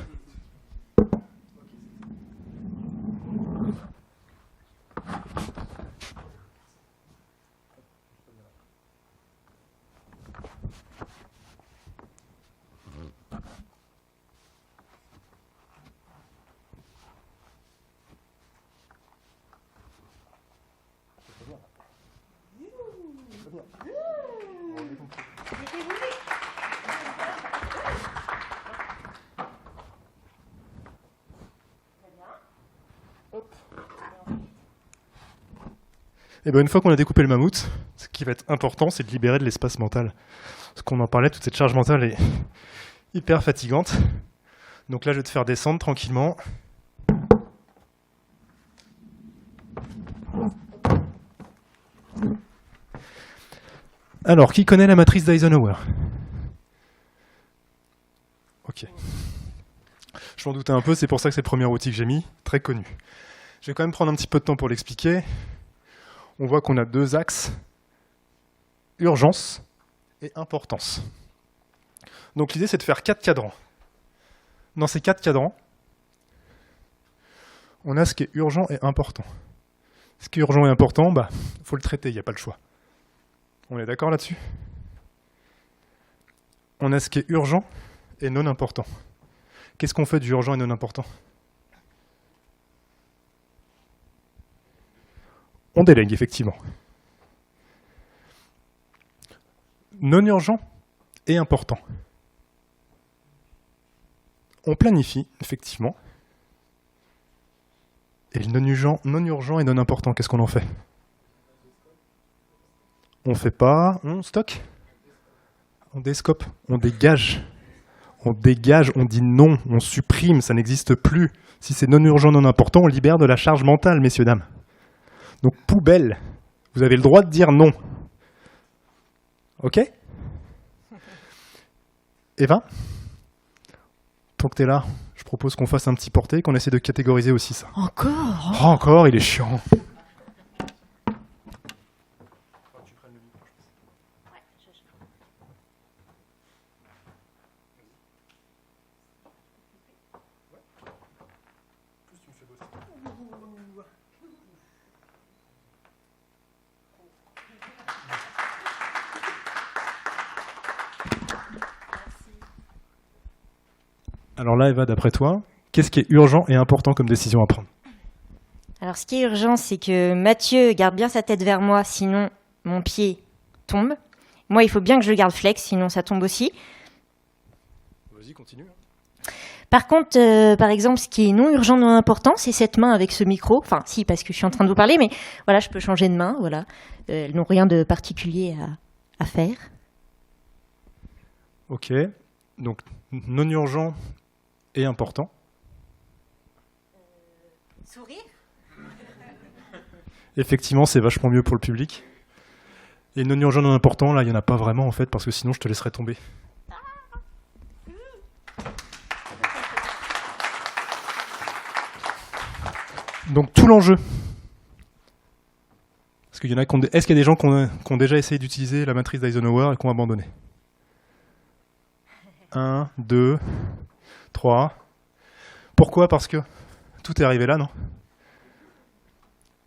Speaker 1: Et bien une fois qu'on a découpé le mammouth, ce qui va être important, c'est de libérer de l'espace mental. Parce qu'on en parlait, toute cette charge mentale est hyper fatigante. Donc là, je vais te faire descendre tranquillement. Alors, qui connaît la matrice d'Eisenhower? Ok. Je m'en doutais un peu, c'est pour ça que c'est le premier outil que j'ai mis, très connu. Je vais quand même prendre un petit peu de temps pour l'expliquer. On voit qu'on a deux axes, urgence et importance. Donc l'idée, c'est de faire 4 cadrans. Dans ces 4 cadrans, on a ce qui est urgent et important. Ce qui est urgent et important, il faut le traiter, il n'y a pas le choix. On est d'accord là-dessus? On a ce qui est urgent et non important. Qu'est-ce qu'on fait du urgent et non important? On délègue, effectivement. Non urgent et important. On planifie, effectivement. Et le non urgent et non important, qu'est-ce qu'on en fait? On fait pas, on stocke, on déscope, on dégage. On dégage, on dit non, on supprime, ça n'existe plus. Si c'est non urgent, non important, on libère de la charge mentale, messieurs, dames. Donc poubelle, vous avez le droit de dire non. Ok? Eva? Tant que t'es là, je propose qu'on fasse un petit porté, qu'on essaie de catégoriser aussi ça.
Speaker 3: Encore?
Speaker 1: Oh, encore, il est chiant. Alors là, Eva, d'après toi, qu'est-ce qui est urgent et important comme décision à prendre?
Speaker 3: Alors, ce qui est urgent, c'est que Mathieu garde bien sa tête vers moi, sinon mon pied tombe. Moi, il faut bien que je le garde flex, sinon ça tombe aussi.
Speaker 1: Vas-y, continue.
Speaker 3: Par contre, par exemple, ce qui est non urgent, non important, c'est cette main avec ce micro. Enfin, si, parce que je suis en train de vous parler, mais voilà, je peux changer de main, voilà. Elles n'ont rien de particulier à faire.
Speaker 1: Ok, donc non urgent et important.
Speaker 3: Sourire?
Speaker 1: Effectivement, c'est vachement mieux pour le public. Et non urgent, non important, là, il n'y en a pas vraiment, en fait, parce que sinon, je te laisserais tomber. Donc, tout l'enjeu. Est-ce qu'il y a des gens qui ont déjà essayé d'utiliser la matrice d'Eisenhower et qui ont abandonné? 1, 2, 3. Pourquoi? Parce que tout est arrivé là, non?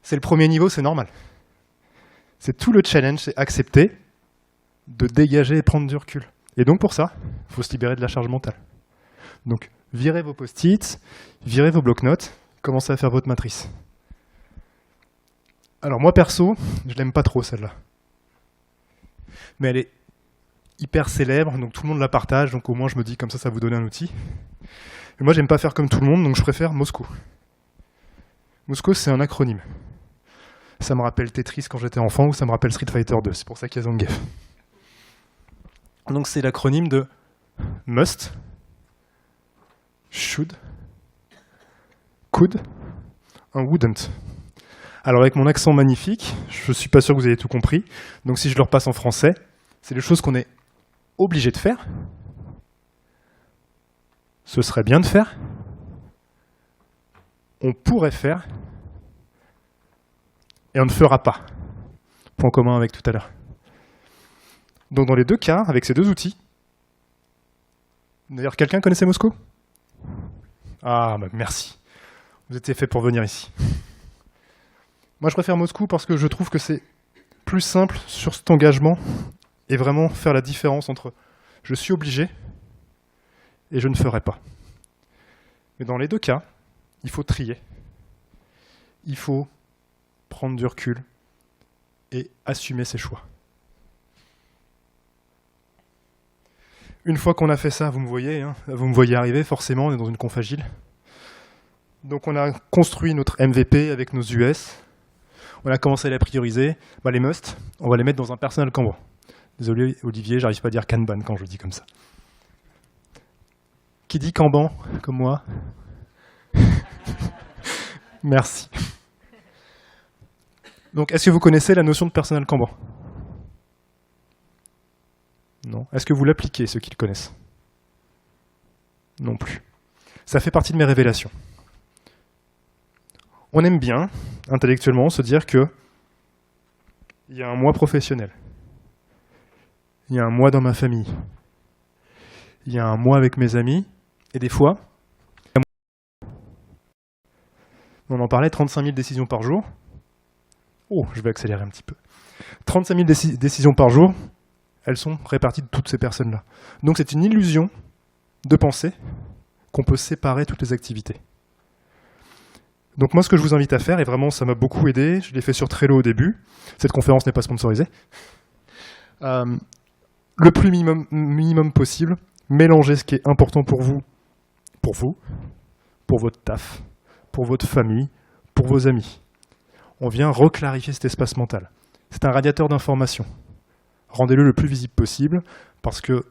Speaker 1: C'est le premier niveau, c'est normal. C'est tout le challenge, c'est accepter de dégager et prendre du recul. Et donc pour ça, il faut se libérer de la charge mentale. Donc virez vos post-it, virez vos blocs-notes, commencez à faire votre matrice. Alors moi perso, je l'aime pas trop celle-là. Mais elle est hyper célèbre, donc tout le monde la partage, donc au moins je me dis comme ça vous donne un outil. Mais moi j'aime pas faire comme tout le monde, donc je préfère Moscou. Moscou, c'est un acronyme. Ça me rappelle Tetris quand j'étais enfant ou ça me rappelle Street Fighter 2, c'est pour ça qu'il y a Zangief. Donc c'est l'acronyme de must, should, could, and wouldn't. Alors avec mon accent magnifique, je suis pas sûr que vous ayez tout compris, donc si je le repasse en français, c'est des choses qu'on est obligé de faire, ce serait bien de faire, on pourrait faire, et on ne fera pas. Point commun avec tout à l'heure. Donc dans les deux cas, avec ces deux outils, d'ailleurs quelqu'un connaissait Moscou? Ah, merci. Vous étiez fait pour venir ici. Moi je préfère Moscou parce que je trouve que c'est plus simple sur cet engagement et vraiment faire la différence entre je suis obligé et je ne ferai pas. Mais dans les deux cas, il faut trier. Il faut prendre du recul et assumer ses choix. Une fois qu'on a fait ça, vous me voyez arriver, forcément, on est dans une conf agile. Donc on a construit notre MVP avec nos US. On a commencé à les prioriser. Bah, les must, on va les mettre dans un personnel Kanban. Désolé Olivier, j'arrive pas à dire Kanban quand je le dis comme ça. Qui dit Kanban, comme moi? Merci. Donc, est-ce que vous connaissez la notion de personnel Kanban? Non. Est-ce que vous l'appliquez, ceux qui le connaissent? Non plus. Ça fait partie de mes révélations. On aime bien, intellectuellement, se dire que il y a un moi professionnel. Il y a un moi dans ma famille. Il y a un moi avec mes amis. Et des fois, on en parlait, 35 000 décisions par jour. Oh, je vais accélérer un petit peu. 35 000 décisions par jour, elles sont réparties de toutes ces personnes-là. Donc c'est une illusion de penser qu'on peut séparer toutes les activités. Donc moi, ce que je vous invite à faire, et vraiment ça m'a beaucoup aidé, je l'ai fait sur Trello au début, cette conférence n'est pas sponsorisée, le plus minimum possible, mélangez ce qui est important pour vous, pour votre taf, pour votre famille, pour vos amis. On vient reclarifier cet espace mental. C'est un radiateur d'information. Rendez-le le plus visible possible, parce que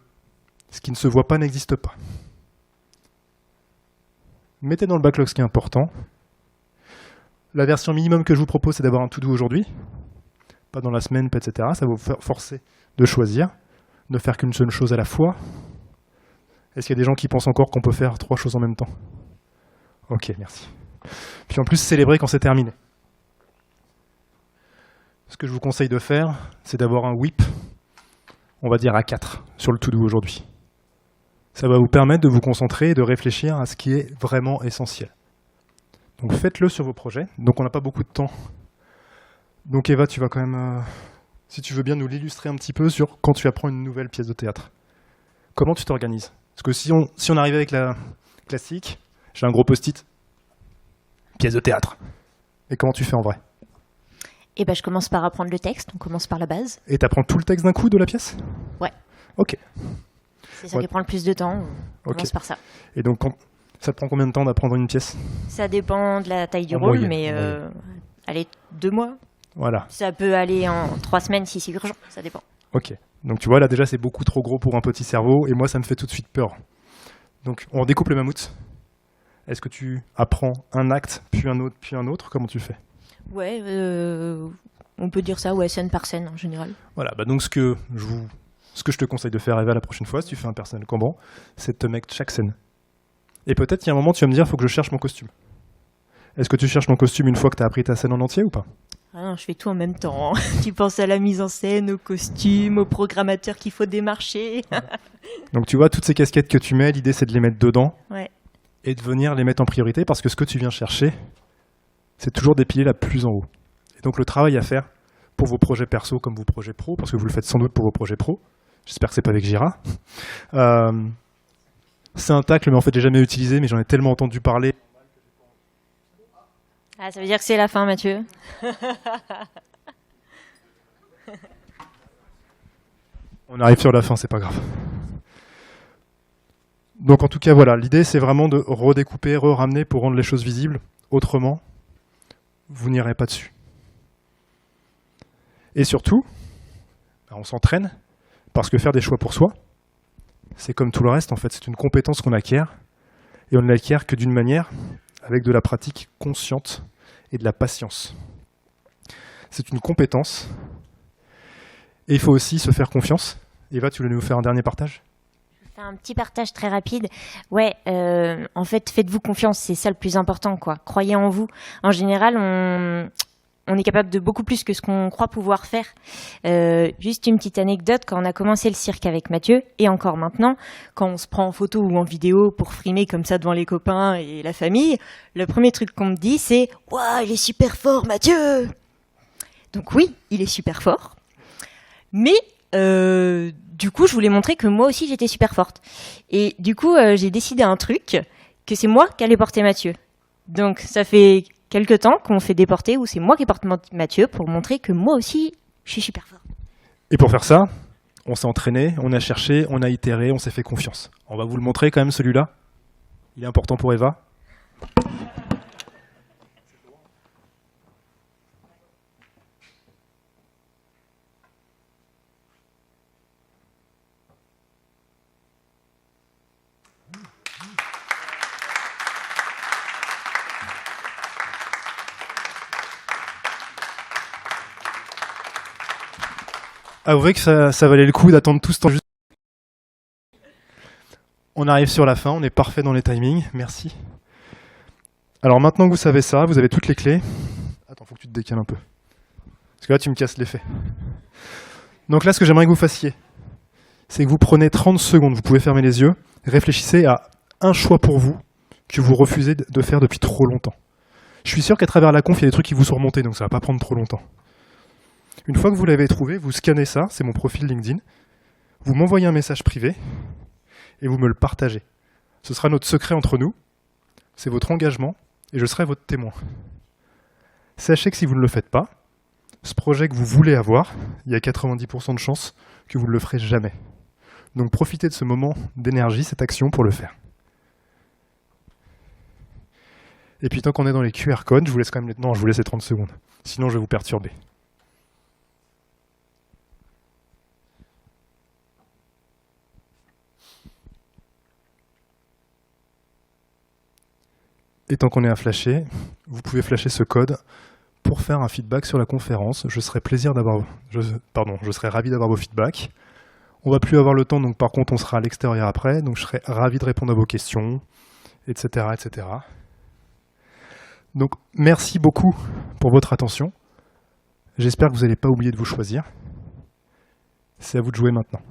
Speaker 1: ce qui ne se voit pas n'existe pas. Mettez dans le backlog ce qui est important. La version minimum que je vous propose, c'est d'avoir un to-do aujourd'hui, pas dans la semaine, etc. Ça va vous forcer de choisir, de faire qu'une seule chose à la fois. Est-ce qu'il y a des gens qui pensent encore qu'on peut faire 3 choses en même temps? Ok, merci. Puis en plus, célébrer quand c'est terminé. Ce que je vous conseille de faire, c'est d'avoir un whip, on va dire à 4, sur le to-do aujourd'hui. Ça va vous permettre de vous concentrer et de réfléchir à ce qui est vraiment essentiel. Donc faites-le sur vos projets. Donc on n'a pas beaucoup de temps. Donc Eva, tu vas quand même, si tu veux bien nous l'illustrer un petit peu sur quand tu apprends une nouvelle pièce de théâtre. Comment tu t'organises? Parce que si on arrivait avec la classique, j'ai un gros post-it, pièce de théâtre. Et comment tu fais en vrai?
Speaker 3: Eh ben, je commence par apprendre le texte, on commence par la base.
Speaker 1: Et tu apprends tout le texte d'un coup de la pièce?
Speaker 3: Ouais.
Speaker 1: Ok.
Speaker 3: C'est ça qui prend le plus de temps, on commence par ça.
Speaker 1: Et donc, ça te prend combien de temps d'apprendre une pièce?
Speaker 3: Ça dépend de la taille du
Speaker 1: En
Speaker 3: rôle,
Speaker 1: moyenne,
Speaker 3: mais allez, 2 mois.
Speaker 1: Voilà.
Speaker 3: Ça peut aller en 3 semaines si c'est urgent, ça dépend.
Speaker 1: Ok. Donc tu vois, là déjà, c'est beaucoup trop gros pour un petit cerveau, et moi, ça me fait tout de suite peur. Donc, on découpe le mammouth. Est-ce que tu apprends un acte, puis un autre? Comment tu fais?
Speaker 3: Ouais, on peut dire ça, ouais, scène par scène en général.
Speaker 1: Voilà, bah donc ce que je te conseille de faire, Eva, la prochaine fois, si tu fais un personnel Kanban, c'est de te mettre chaque scène. Et peut-être qu'il y a un moment, tu vas me dire, il faut que je cherche mon costume. Est-ce que tu cherches ton costume une fois que tu as appris ta scène en entier ou pas?
Speaker 3: Ah non, je fais tout en même temps. Tu penses à la mise en scène, au costume, au programmateur qu'il faut démarcher.
Speaker 1: Donc tu vois, toutes ces casquettes que tu mets, l'idée c'est de les mettre dedans.
Speaker 3: Ouais.
Speaker 1: Et de venir les mettre en priorité, parce que ce que tu viens chercher, c'est toujours d'épiler la plus en haut. Et donc le travail à faire pour vos projets perso comme vos projets pro, parce que vous le faites sans doute pour vos projets pro, j'espère que c'est pas avec Jira. C'est un tacle, mais en fait j'ai jamais utilisé, mais j'en ai tellement entendu parler.
Speaker 3: Ah, ça veut dire que c'est la fin, Mathieu.
Speaker 1: On arrive sur la fin, c'est pas grave. Donc en tout cas, voilà, l'idée c'est vraiment de redécouper, ramener pour rendre les choses visibles. Autrement, vous n'irez pas dessus. Et surtout, on s'entraîne, parce que faire des choix pour soi, c'est comme tout le reste, en fait, c'est une compétence qu'on acquiert, et on ne l'acquiert que d'une manière, avec de la pratique consciente et de la patience. C'est une compétence, et il faut aussi se faire confiance. Eva, tu voulais nous faire un dernier partage ?
Speaker 3: Un petit partage très rapide. Ouais, en fait, faites-vous confiance, c'est ça le plus important, quoi. Croyez en vous. En général, on est capable de beaucoup plus que ce qu'on croit pouvoir faire. Juste une petite anecdote, quand on a commencé le cirque avec Mathieu, et encore maintenant, quand on se prend en photo ou en vidéo pour frimer comme ça devant les copains et la famille, le premier truc qu'on me dit, c'est « Waouh, il est super fort, Mathieu !» Donc oui, il est super fort. Mais du coup, je voulais montrer que moi aussi, j'étais super forte. Et du coup, j'ai décidé un truc, que c'est moi qui allais porter Mathieu. Donc ça fait quelques temps qu'on fait déporter où c'est moi qui porte Mathieu pour montrer que moi aussi, je suis super fort.
Speaker 1: Et pour faire ça, on s'est entraîné, on a cherché, on a itéré, on s'est fait confiance. On va vous le montrer quand même celui-là. Il est important pour Eva. avouez que ça valait le coup d'attendre tout ce temps juste. On arrive sur la fin, on est parfait dans les timings, merci. Alors maintenant que vous savez ça, vous avez toutes les clés. Attends, faut que tu te décales un peu. Parce que là, tu me casses l'effet. Donc là, ce que j'aimerais que vous fassiez, c'est que vous prenez 30 secondes, vous pouvez fermer les yeux, réfléchissez à un choix pour vous que vous refusez de faire depuis trop longtemps. Je suis sûr qu'à travers la conf, il y a des trucs qui vous sont remontés, donc ça va pas prendre trop longtemps. Une fois que vous l'avez trouvé, vous scannez ça, c'est mon profil LinkedIn, vous m'envoyez un message privé et vous me le partagez. Ce sera notre secret entre nous, c'est votre engagement et je serai votre témoin. Sachez que si vous ne le faites pas, ce projet que vous voulez avoir, il y a 90% de chances que vous ne le ferez jamais. Donc profitez de ce moment d'énergie, cette action pour le faire. Et puis tant qu'on est dans les QR codes, je vous laisse quand même... Non, je vous laisse les 30 secondes. Sinon, je vais vous perturber. Et tant qu'on est à flasher, vous pouvez flasher ce code pour faire un feedback sur la conférence. Je serai ravi d'avoir vos feedbacks. On va plus avoir le temps, donc par contre on sera à l'extérieur après, donc je serai ravi de répondre à vos questions, etc., etc. Donc merci beaucoup pour votre attention. J'espère que vous n'allez pas oublier de vous choisir. C'est à vous de jouer maintenant.